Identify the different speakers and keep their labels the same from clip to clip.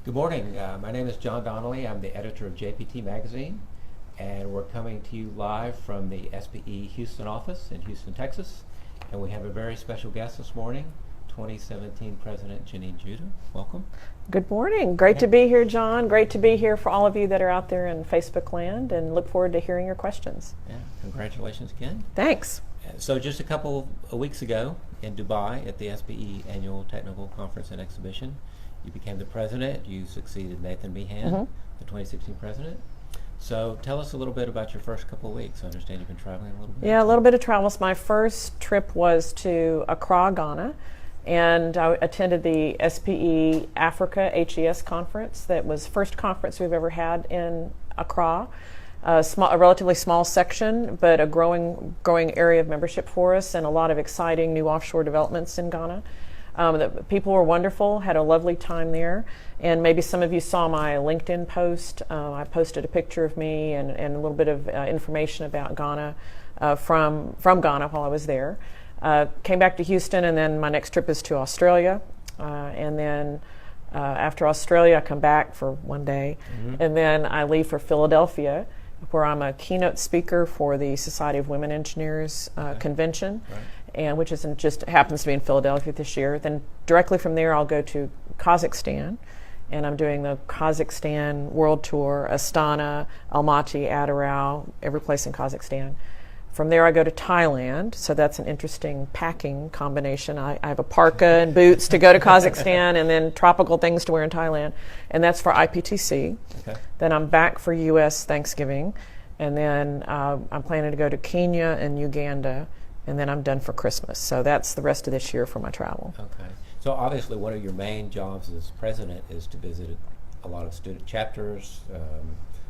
Speaker 1: Good morning. My name is John Donnelly. I'm the editor of JPT Magazine, and we're coming to you live from the SPE Houston office in Houston, Texas. And we have a very special guest this morning, 2017 President Janeen. Welcome.
Speaker 2: Good morning. Great to be here, John. Great to be here for all of you that are out there in Facebook land, and look forward to hearing your questions.
Speaker 1: Yeah, congratulations again.
Speaker 2: Thanks.
Speaker 1: So just a couple of weeks ago in Dubai at the SPE Annual Technical Conference and Exhibition, you became the president. You succeeded Nathan Meehan, the 2016 president. So tell us a little bit about your first couple of weeks. I understand you've been traveling a little bit.
Speaker 2: Yeah, a little bit of travel. My first trip was to Accra, Ghana, and I attended the SPE Africa HES conference. That was the first conference we've ever had in Accra. A relatively small section, but a growing area of membership for us, and a lot of exciting new offshore developments in Ghana. The people were wonderful, had a lovely time there, and maybe some of you saw my LinkedIn post. I posted a picture of me and a little bit of information about Ghana from Ghana while I was there. Came back to Houston, and then my next trip is to Australia, and then after Australia I come back for one day, and then I leave for Philadelphia, where I'm a keynote speaker for the Society of Women Engineers convention.
Speaker 1: Right.
Speaker 2: And which isn't just happens to be in Philadelphia this year. Then directly from there, I'll go to Kazakhstan, and I'm doing the Kazakhstan World Tour, Astana, Almaty, Adirau, every place in Kazakhstan. From there, I go to Thailand, so that's an interesting packing combination. I have a parka and boots to go to Kazakhstan, and then tropical things to wear in Thailand, and that's for IPTC.
Speaker 1: Okay.
Speaker 2: Then I'm back for U.S. Thanksgiving, and then I'm planning to go to Kenya and Uganda, and then I'm done for Christmas. So that's the rest of this year for my travel.
Speaker 1: Okay. So obviously one of your main jobs as president is to visit a lot of student chapters,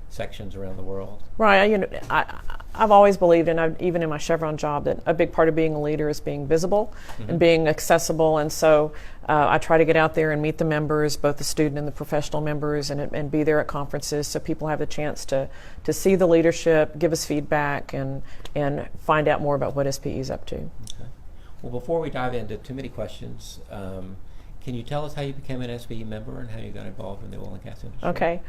Speaker 1: sections around the world.
Speaker 2: Right. I've always believed, and even in my Chevron job, that a big part of being a leader is being visible and being accessible. And so I try to get out there and meet the members, both the student and the professional members, and be there at conferences so people have the chance to see the leadership, give us feedback, and find out more about what SPE is up to.
Speaker 1: Okay. Well, before we dive into too many questions, can you tell us how you became an SPE member and how you got involved in the oil and gas industry?
Speaker 2: Okay.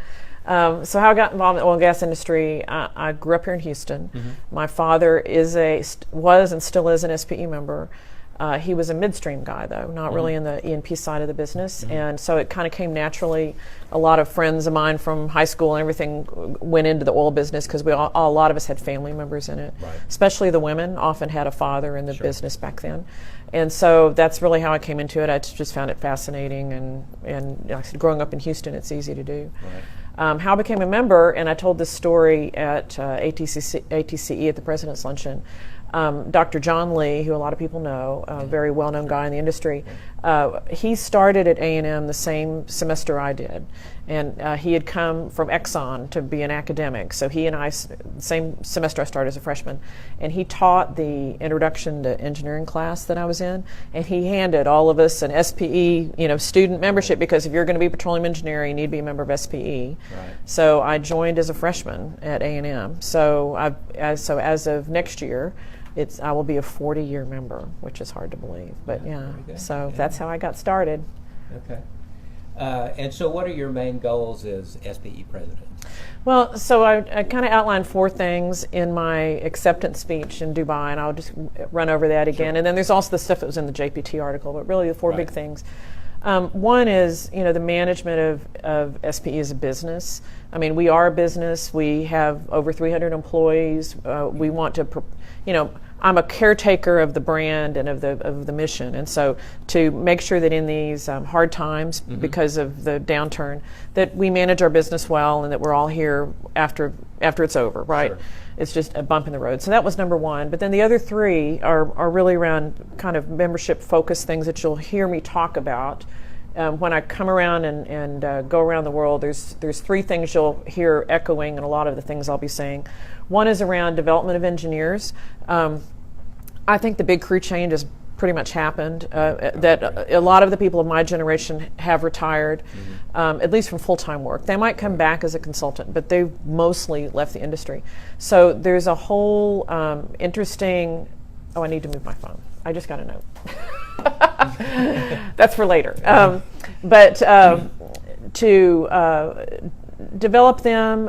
Speaker 2: So how I got involved in the oil and gas industry, I grew up here in Houston. My father was and still is an SPE member. He was a midstream guy, though, not really in the E&P side of the business. And so it kind of came naturally. A lot of friends of mine from high school and everything went into the oil business because a lot of us had family members in it.
Speaker 1: Right.
Speaker 2: Especially the women often had a father in the business back then. And so that's really how I came into it. I just found it fascinating. And like I said, growing up in Houston, it's easy to do.
Speaker 1: Right.
Speaker 2: How I became a member, and I told this story at ATCE at the President's Luncheon. Dr. John Lee, who a lot of people know, a very well-known guy in the industry, he started at A&M the same semester I did. And he had come from Exxon to be an academic. So he and I, same semester I started as a freshman, and he taught the introduction to engineering class that I was in, and he handed all of us an SPE, student membership, because if you're going to be a petroleum engineer, you need to be a member of SPE.
Speaker 1: Right.
Speaker 2: So I joined as a freshman at A&M. So as of next year, I will be a 40-year member, which is hard to believe. But that's how I got started.
Speaker 1: Okay. And so what are your main goals as SPE president?
Speaker 2: Well, so I kind of outlined 4 things in my acceptance speech in Dubai, and I'll just run over that again. Sure. And then there's also the stuff that was in the JPT article, but really the 4 big things. One is, the management of SPE as a business. I mean, we are a business. We have over 300 employees. We want to, I'm a caretaker of the brand and of the mission, and so to make sure that in these hard times, because of the downturn, that we manage our business well and that we're all here after it's over, right? Sure. It's just a bump in the road. So that was number 1. But then the other 3 are really around kind of membership-focused things that you'll hear me talk about. When I come around and go around the world, there's 3 things you'll hear echoing in a lot of the things I'll be saying. One is around development of engineers. I think the big crew change has pretty much happened. That a lot of the people of my generation have retired, at least from full-time work. They might come back as a consultant, but they've mostly left the industry. So there's a whole interesting. Oh, I need to move my phone. I just got a note. That's for later. But to develop them,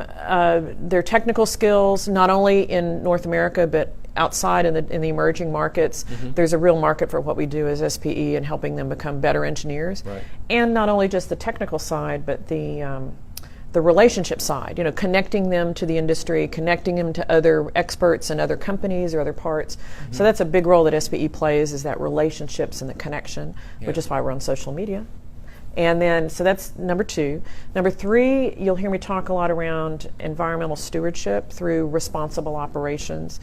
Speaker 2: their technical skills, not only in North America but outside in the emerging markets. There's a real market for what we do as SPE and helping them become better engineers.
Speaker 1: Right.
Speaker 2: And not only just the technical side, but the relationship side, connecting them to the industry, connecting them to other experts and other companies or other parts. So that's a big role that SPE plays, is that relationships and the connection, which is why we're on social media. And then, so that's number 2. Number 3, you'll hear me talk a lot around environmental stewardship through responsible operations.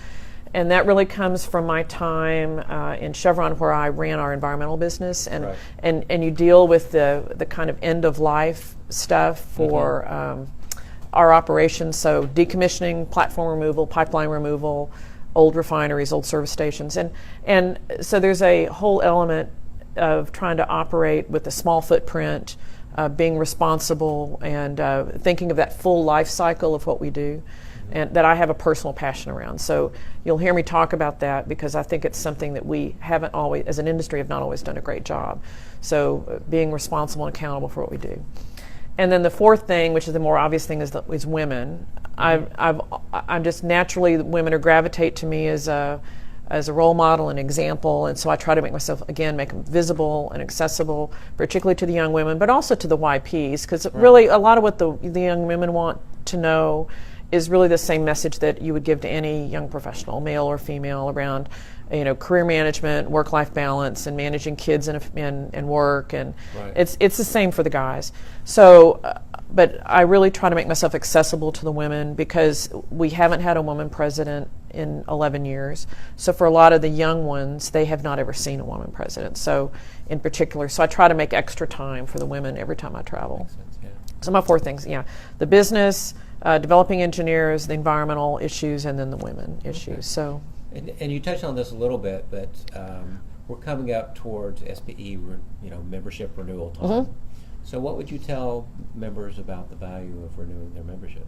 Speaker 2: And that really comes from my time in Chevron, where I ran our environmental business, and you deal with the kind of end of life stuff for our operations. So decommissioning, platform removal, pipeline removal, old refineries, old service stations, and so there's a whole element of trying to operate with a small footprint, being responsible, and thinking of that full life cycle of what we do. And that I have a personal passion around. So you'll hear me talk about that, because I think it's something that we haven't always, as an industry, have not always done a great job. So being responsible and accountable for what we do. And then the 4th thing, which is the more obvious thing, is women. I'm just naturally, women gravitate to me as a role model and example, and so I try to make myself, again, make them visible and accessible, particularly to the young women, but also to the YPs, because really a lot of what the young women want to know is really the same message that you would give to any young professional, male or female, around career management, work-life balance, and managing kids and work, and it's the same for the guys. So, but I really try to make myself accessible to the women, because we haven't had a woman president in 11 years. So for a lot of the young ones, they have not ever seen a woman president. So in particular, so I try to make extra time for the women every time I travel.
Speaker 1: Makes sense, yeah.
Speaker 2: So my 4 things, the business, developing engineers, the environmental issues, and then the women issues. So,
Speaker 1: and you touched on this a little bit, but we're coming up towards SPE, membership renewal time. So, what would you tell members about the value of renewing their membership?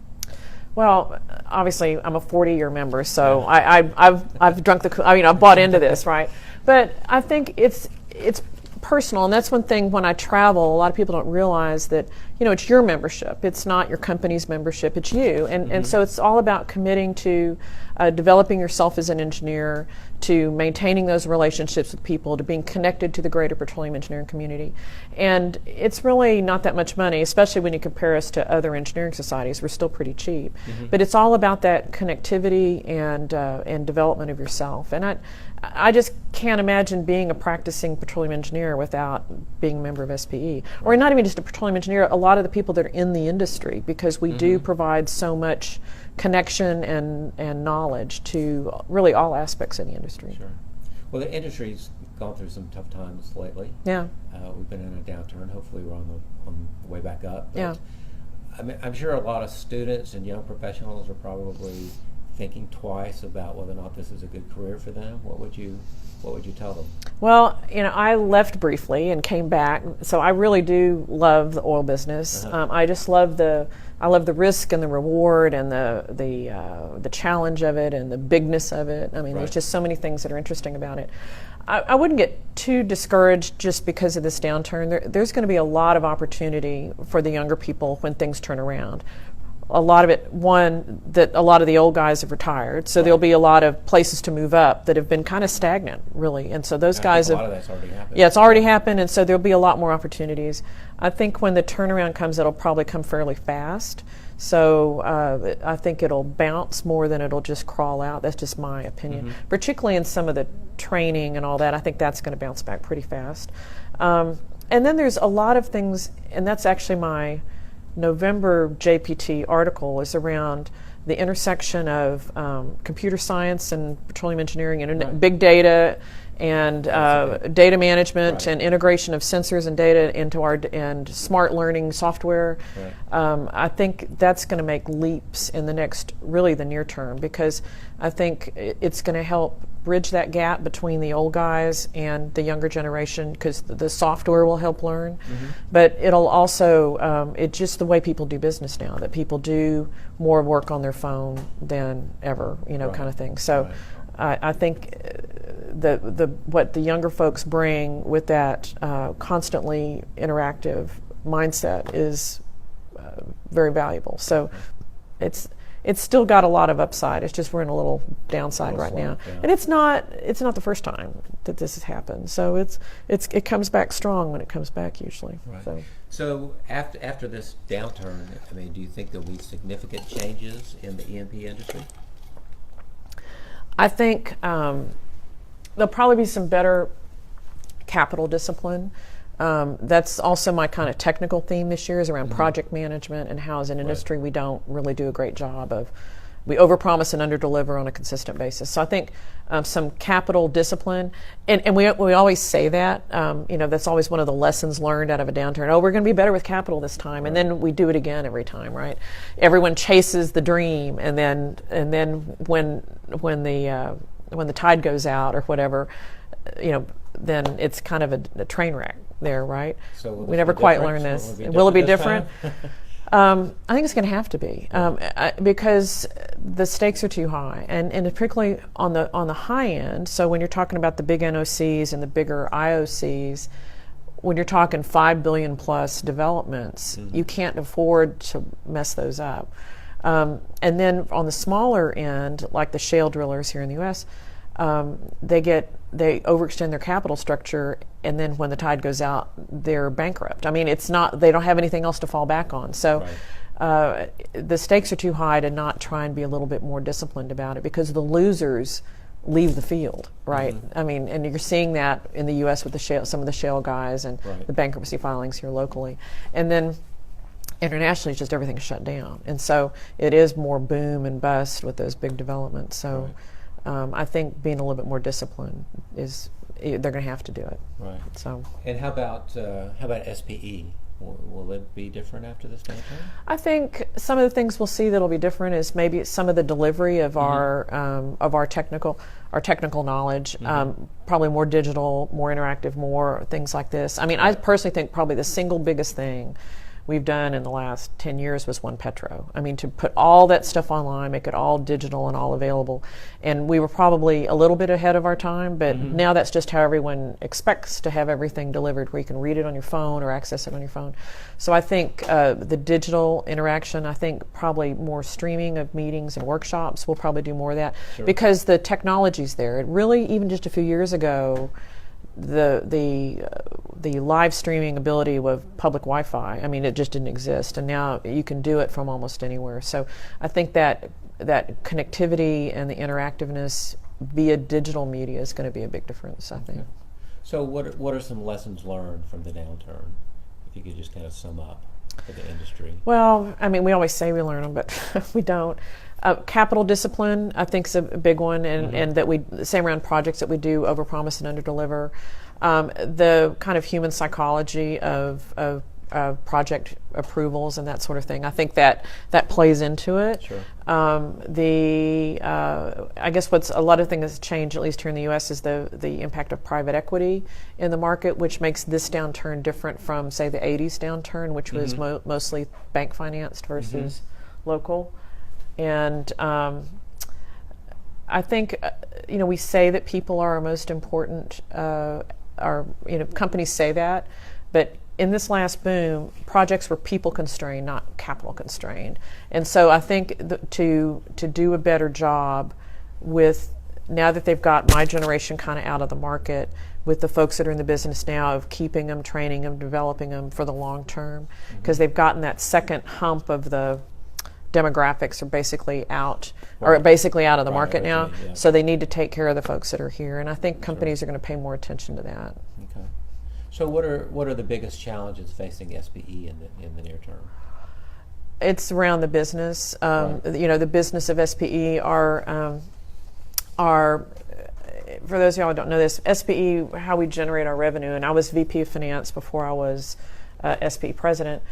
Speaker 2: Well, obviously, I'm a 40-year member, so I've drunk I've bought into this, right? But I think it's personal, and that's one thing when I travel, a lot of people don't realize that, it's your membership. It's not your company's membership, it's you. And so it's all about committing to developing yourself as an engineer, to maintaining those relationships with people, to being connected to the greater petroleum engineering community. And it's really not that much money, especially when you compare us to other engineering societies. We're still pretty cheap. But it's all about that connectivity and development of yourself. And I just can't imagine being a practicing petroleum engineer without being a member of SPE. Or not even just a petroleum engineer, a lot of the people that are in the industry, because we do provide so much connection and knowledge to really all aspects of the industry.
Speaker 1: Sure. Well, the industry's gone through some tough times lately.
Speaker 2: Yeah.
Speaker 1: We've been in a downturn. Hopefully we're on the way back up. But
Speaker 2: yeah.
Speaker 1: I'm sure a lot of students and young professionals are probably thinking twice about whether or not this is a good career for them. What would you tell them?
Speaker 2: Well, I left briefly and came back, so I really do love the oil business. I just love the risk and the reward and the challenge of it and the bigness of it. I mean, there's just so many things that are interesting about it. I wouldn't get too discouraged just because of this downturn. There's going to be a lot of opportunity for the younger people when things turn around. A lot of it, that a lot of the old guys have retired, so there'll be a lot of places to move up that have been kind of stagnant, really. And so those guys
Speaker 1: a lot of that's already happened.
Speaker 2: Yeah, it's already happened, and so there'll be a lot more opportunities. I think when the turnaround comes, it'll probably come fairly fast. So I think it'll bounce more than it'll just crawl out. That's just my opinion. Particularly in some of the training and all that, I think that's going to bounce back pretty fast. And then there's a lot of things, and that's actually my November JPT article is around the intersection of computer science and petroleum engineering, internet, big data, and data management and integration of sensors and data into and smart learning software. I think that's going to make leaps in the near term, because I think it's going to help bridge that gap between the old guys and the younger generation, because the software will help learn. But it'll also, it's just the way people do business now, that people do more work on their phone than ever, kind of thing. So I think what the younger folks bring with that constantly interactive mindset is very valuable. So it's still got a lot of upside. It's just we're in a little downside right now, and it's not the first time that this has happened. So it comes back strong when it comes back usually.
Speaker 1: Right. So after this downturn, I mean, do you think there'll be significant changes in the E&P industry?
Speaker 2: I think there'll probably be some better capital discipline. That's also my kind of technical theme this year is around project management and how as an industry we don't really do a great job of, we overpromise and underdeliver on a consistent basis. So I think some capital discipline, and we always say that, that's always one of the lessons learned out of a downturn. Oh, we're going to be better with capital this time, and then we do it again every time, right? Everyone chases the dream, and then when the tide goes out or whatever, then it's kind of a train wreck there, right?
Speaker 1: So
Speaker 2: we never quite learn this. Will it be different? I think it's going to have to be because the stakes are too high, and particularly on the high end. So when you're talking about the big NOCs and the bigger IOCs, when you're talking 5 billion plus developments, you can't afford to mess those up. And then on the smaller end, like the shale drillers here in the U.S., they overextend their capital structure, and then when the tide goes out, they're bankrupt. I mean, they don't have anything else to fall back on. So the stakes are too high to not try and be a little bit more disciplined about it, because the losers leave the field, right? I mean, and you're seeing that in the U.S. with some of the shale guys and the bankruptcy filings here locally. And then internationally, it's just everything's shut down. And so it is more boom and bust with those big developments. So I think being a little bit more disciplined they're going to have to do it.
Speaker 1: Right.
Speaker 2: So. And
Speaker 1: how about SPE? Will it be different after this downturn?
Speaker 2: I think some of the things we'll see that'll be different is maybe some of the delivery of our technical knowledge. Probably more digital, more interactive, more things like this. I mean, I personally think probably the single biggest thing we've done in the last 10 years was One Petro. I mean, to put all that stuff online, make it all digital and all available. And we were probably a little bit ahead of our time, but now that's just how everyone expects to have everything delivered, where you can read it on your phone or access it on your phone. So I think the digital interaction, I think probably more streaming of meetings and workshops, we'll probably do more of that, because the technology's there. It really, even just a few years ago, the live streaming ability of public Wi-Fi, I mean, it just didn't exist, and now you can do it from almost anywhere. So I think that connectivity and the interactiveness via digital media is going to be a big difference, I think.
Speaker 1: So what are some lessons learned from the downturn, if you could just kind of sum up for the industry? Well,
Speaker 2: I mean, we always say we learn them, but we don't. Capital discipline, I think, is a big one, and that same around projects that we do overpromise and underdeliver. The kind of human psychology of project approvals and that sort of thing. I think that plays into it.
Speaker 1: Sure.
Speaker 2: I guess what's a lot of things that's changed, at least here in the U.S., is the impact of private equity in the market, which makes this downturn different from, say, the 80s downturn, which was mostly bank financed versus local. And I think, we say that people are our most important, companies say that, but in this last boom, projects were people constrained, not capital constrained. And so I think to do a better job with, now that they've got my generation kind of out of the market, with the folks that are in the business now, of keeping them, training them, developing them for the long term, because they've gotten that second hump of the demographics are basically out of the market now. So they need to take care of the folks that are here, and I think companies are going to pay more attention to that.
Speaker 1: Okay. So what are the biggest challenges facing SPE in the near term?
Speaker 2: It's around the business. The business of SPE are for those of y'all who don't know this, SPE, how we generate our revenue, and I was VP of Finance before I was SPE president.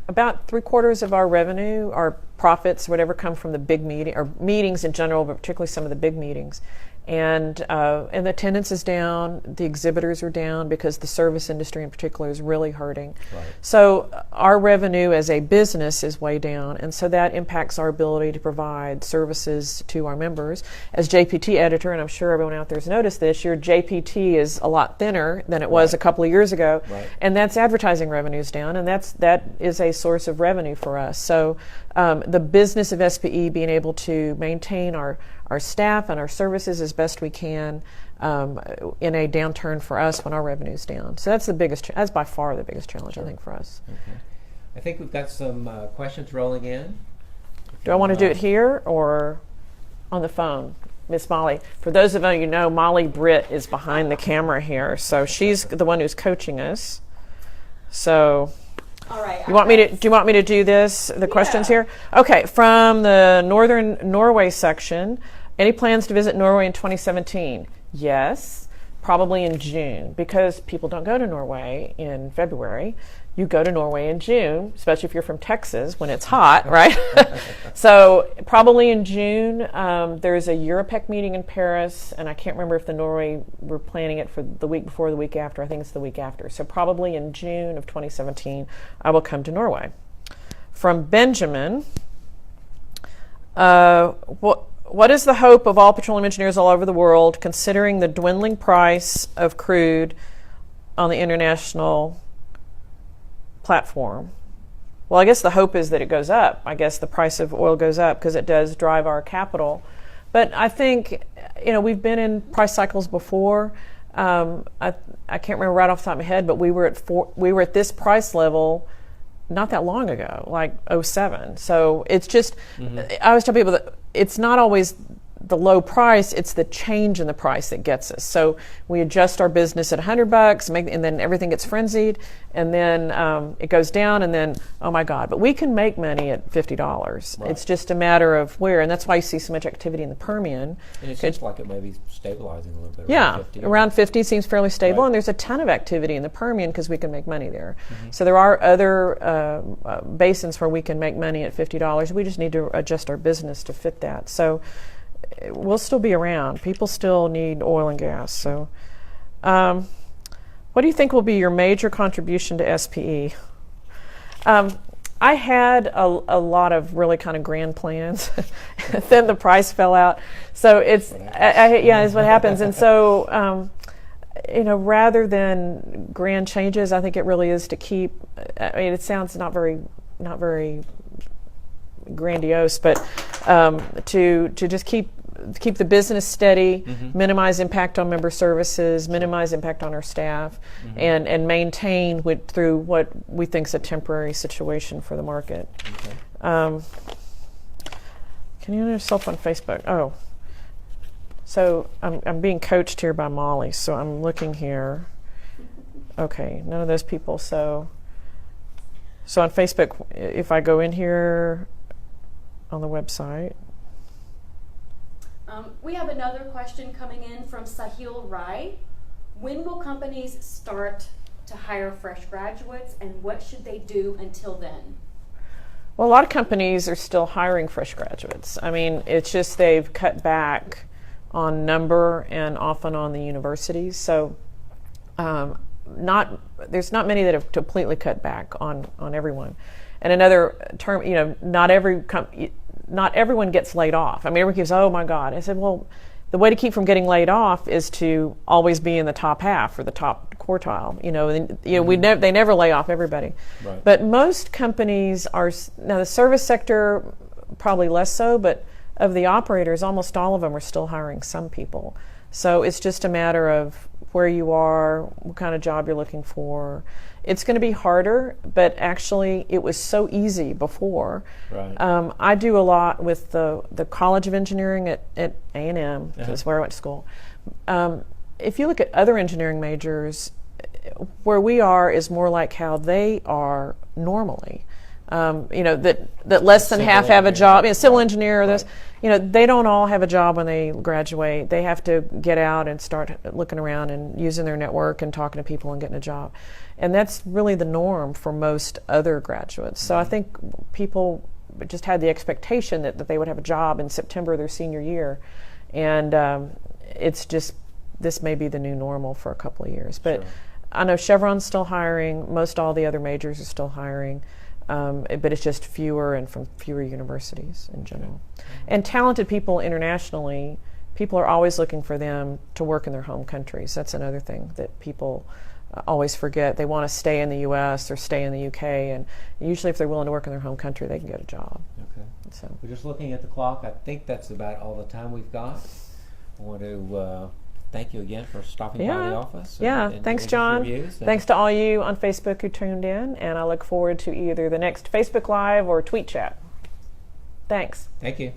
Speaker 2: About 3/4 of our revenue, our profits, whatever, come from the big meetings in general, but particularly some of the big meetings. and the attendance is down. The exhibitors are down because the service industry in particular is really hurting.
Speaker 1: Right.
Speaker 2: So our revenue as a business is way down, and so that impacts our ability to provide services to our members. As JPT editor, and I'm sure everyone out there has noticed this, your JPT is a lot thinner than it was a couple of years ago, and that's advertising revenues down, and that is a source of revenue for us. So the business of SPE being able to maintain our staff and our services as best we can in a downturn for us when our revenue's down. So that's that's by far the biggest challenge, I think, for us.
Speaker 1: Okay. I think we've got some questions rolling in.
Speaker 2: Do I want to do it here or on the phone? Miss Molly. For those of you who know, Molly Britt is behind the camera here, so she's the one who's coaching us. So,
Speaker 3: all right.
Speaker 2: Do you want me to do this? The questions here. Okay. From the Northern Norway section, any plans to visit Norway in 2017? Yes, probably in June, because people don't go to Norway in February. You go to Norway in June, especially if you're from Texas when it's hot, right? So probably in June. There's a Europec meeting in Paris, and I can't remember if we're planning it for the week before or the week after. I think it's the week after. So probably in June of 2017, I will come to Norway. From Benjamin, what is the hope of all petroleum engineers all over the world, considering the dwindling price of crude on the international platform? Well, I guess the hope is that it goes up. I guess the price of oil goes up because it does drive our capital. But I think, we've been in price cycles before. I can't remember right off the top of my head, but we were at this price level not that long ago, like 2007. So it's just, I always tell people that it's not always the low price, it's the change in the price that gets us. So we adjust our business at $100, and then everything gets frenzied, and then it goes down, and then, oh my God. But we can make money at $50. Right. It's just a matter of where, and that's why you see so much activity in the Permian.
Speaker 1: And it seems like it may be stabilizing a little bit.
Speaker 2: Yeah, around 50 seems fairly stable, and there's a ton of activity in the Permian because we can make money there. So there are other basins where we can make money at $50. We just need to adjust our business to fit that. So we'll still be around. People still need oil and gas. So what do you think will be your major contribution to SPE? I had a lot of really kind of grand plans. Then the price fell out. So it's what happens. And so rather than grand changes, I think it really is to keep. I mean, it sounds not very grandiose, but to just keep the business steady, minimize impact on member services, minimize impact on our staff, and maintain through what we think is a temporary situation for the market. Okay. Can you enter yourself on Facebook? Oh, so I'm being coached here by Molly, so I'm looking here. Okay, none of those people. So on Facebook, if I go in here on the website.
Speaker 3: We have another question coming in from Sahil Rai. When will companies start to hire fresh graduates, and what should they do until then?
Speaker 2: Well, a lot of companies are still hiring fresh graduates. I mean, it's just they've cut back on number and often on the universities. So there's not many that have completely cut back on everyone. And another term, not everyone gets laid off. I mean, everyone keeps, oh my God. I said, well, the way to keep from getting laid off is to always be in the top half or the top quartile. They never lay off everybody. Right. But most companies are, now the service sector probably less so, but of the operators, almost all of them are still hiring some people. So it's just a matter of where you are, what kind of job you're looking for. It's going to be harder, but actually it was so easy before. Right. I do a lot with the College of Engineering at A&M, that's where I went to school. If you look at other engineering majors, where we are is more like how they are normally. That less than half have a job. Civil engineer, or this, they don't all have a job when they graduate. They have to get out and start looking around and using their network and talking to people and getting a job. And that's really the norm for most other graduates. So I think people just had the expectation that they would have a job in September of their senior year. And it's just, this may be the new normal for a couple of years. But
Speaker 1: Sure.
Speaker 2: I know Chevron's still hiring. Most all the other majors are still hiring. But it's just fewer and from fewer universities in general. And talented people internationally, people are always looking for them to work in their home countries. That's another thing that people always forget. They want to stay in the U.S. or stay in the U.K. And usually if they're willing to work in their home country, they can get a job.
Speaker 1: Okay.
Speaker 2: So
Speaker 1: We're just looking at the clock. I think that's about all the time we've got. I want to thank you again for stopping by the office. And
Speaker 2: Thanks,
Speaker 1: giving us
Speaker 2: John.
Speaker 1: your views.
Speaker 2: Thanks to all you on Facebook who tuned in, and I look forward to either the next Facebook Live or tweet chat. Thanks.
Speaker 1: Thank you.